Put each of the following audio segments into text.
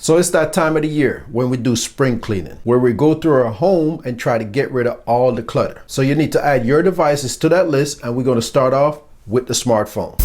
So it's that time of the year when we do spring cleaning, where we go through our home and try to get rid of all the clutter. So you need to add your devices to that list, and we're going to start off with the smartphone.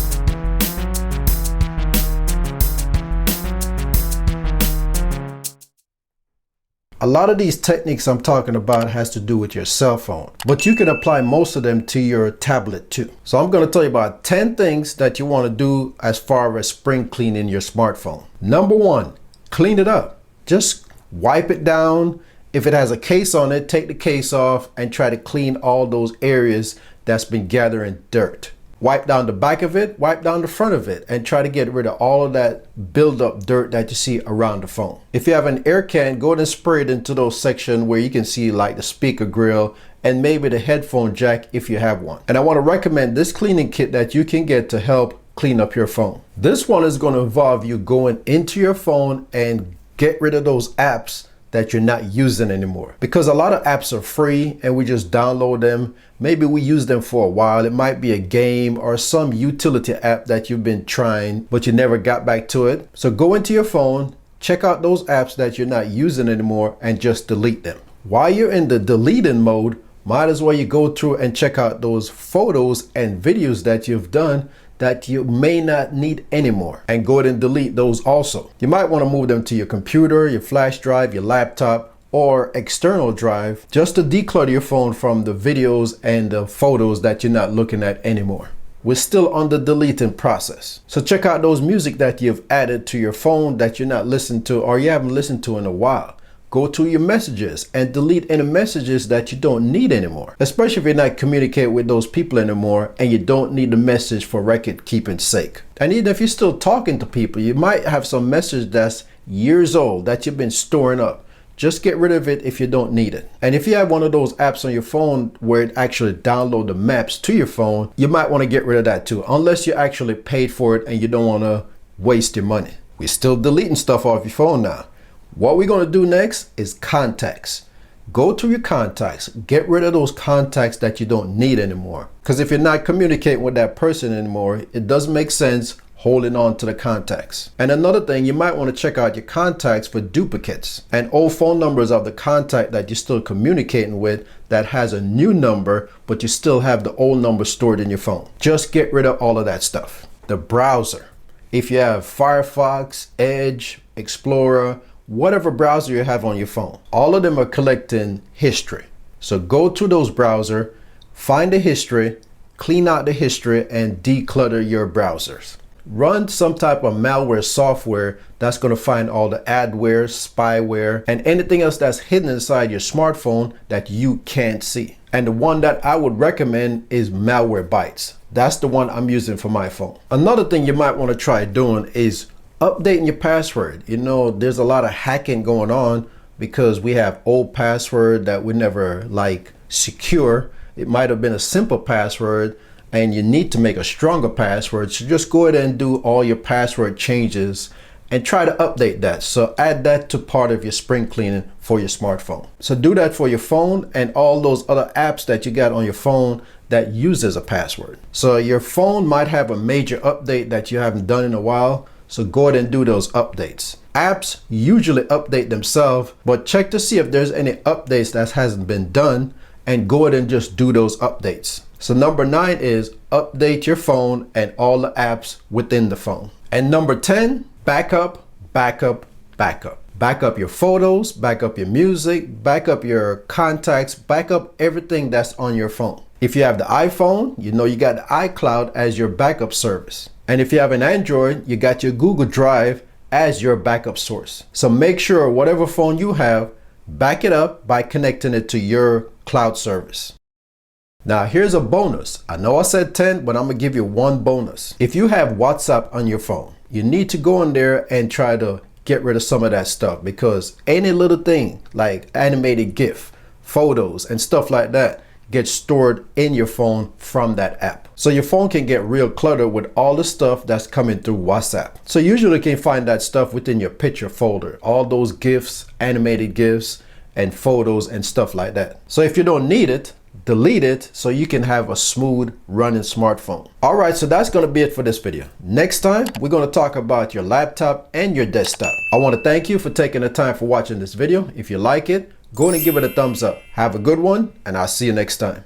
A lot of these techniques I'm talking about has to do with your cell phone, but you can apply most of them to your tablet too. So I'm going to tell you about 10 things that you want to do as far as spring cleaning your smartphone. Number 1, clean it up. Just wipe it down. If it has a case on it, take the case off and try to clean all those areas that's been gathering dirt. Wipe down the back of it, wipe down the front of it, and try to get rid of all of that build-up dirt that you see around the phone. If you have an air can, go ahead and spray it into those sections where you can see like the speaker grill and maybe the headphone jack if you have one. And I want to recommend this cleaning kit that you can get to help clean up your phone. This one is going to involve you going into your phone and get rid of those apps that you're not using anymore, because a lot of apps are free and we just download them. Maybe we use them for a while. It might be a game or some utility app that you've been trying but you never got back to it. So go into your phone, check out those apps that you're not using anymore, and just delete them. While you're in the deleting mode, might as well you go through and check out those photos and videos that you've done that you may not need anymore, and go ahead and delete those also. You might want to move them to your computer, your flash drive, your laptop, or external drive, just to declutter your phone from the videos and the photos that you're not looking at anymore. We're still on the deleting process. So check out those music that you've added to your phone that you're not listening to or you haven't listened to in a while. Go to your messages and delete any messages that you don't need anymore, especially if you're not communicating with those people anymore and you don't need the message for record keeping sake. And even if you're still talking to people, you might have some message that's years old that you've been storing up. Just get rid of it if you don't need it. And if you have one of those apps on your phone where it actually downloads the maps to your phone, you might want to get rid of that too, unless you actually paid for it and you don't want to waste your money. We're still deleting stuff off your phone now. What we're going to do next is contacts. Go to your contacts, get rid of those contacts that you don't need anymore. Because if you're not communicating with that person anymore, it doesn't make sense holding on to the contacts. And another thing, you might want to check out your contacts for duplicates and old phone numbers of the contact that you're still communicating with that has a new number, but you still have the old number stored in your phone. Just get rid of all of that stuff. The browser. If you have Firefox, Edge, Explorer, whatever browser you have on your phone, all of them are collecting history. So go to those browsers, find the history, clean out the history, and declutter your browsers. Run some type of malware software that's going to find all the adware, spyware, and anything else that's hidden inside your smartphone that you can't see. And the one that I would recommend is Malwarebytes. That's the one I'm using for my phone. Another thing you might want to try doing is updating your password. You know, there's a lot of hacking going on because we have old password that we never like secure. It might have been a simple password and you need to make a stronger password. So just go ahead and do all your password changes and try to update that. So add that to part of your spring cleaning for your smartphone. So do that for your phone and all those other apps that you got on your phone that uses a password. So your phone might have a major update that you haven't done in a while. So go ahead and do those updates. Apps usually update themselves, but check to see if there's any updates that hasn't been done and go ahead and just do those updates. So number 9 is update your phone and all the apps within the phone. And number 10, backup, backup, backup. Backup your photos, backup your music, backup your contacts, backup everything that's on your phone. If you have the iPhone, you know you got the iCloud as your backup service. And if you have an Android, you got your Google Drive as your backup source. So make sure whatever phone you have, back it up by connecting it to your cloud service. Now here's a bonus. I know I said 10, but I'm gonna give you one bonus. If you have WhatsApp on your phone, you need to go in there and try to get rid of some of that stuff, because any little thing like animated GIF, photos, and stuff like that gets stored in your phone from that app. So your phone can get real cluttered with all the stuff that's coming through WhatsApp. So usually you can find that stuff within your picture folder, all those GIFs, animated GIFs, and photos and stuff like that. So if you don't need it, delete it so you can have a smooth running smartphone. All right, so that's going to be it for this video. Next time, we're going to talk about your laptop and your desktop. I want to thank you for taking the time for watching this video. If you like it, go ahead and give it a thumbs up. Have a good one, and I'll see you next time.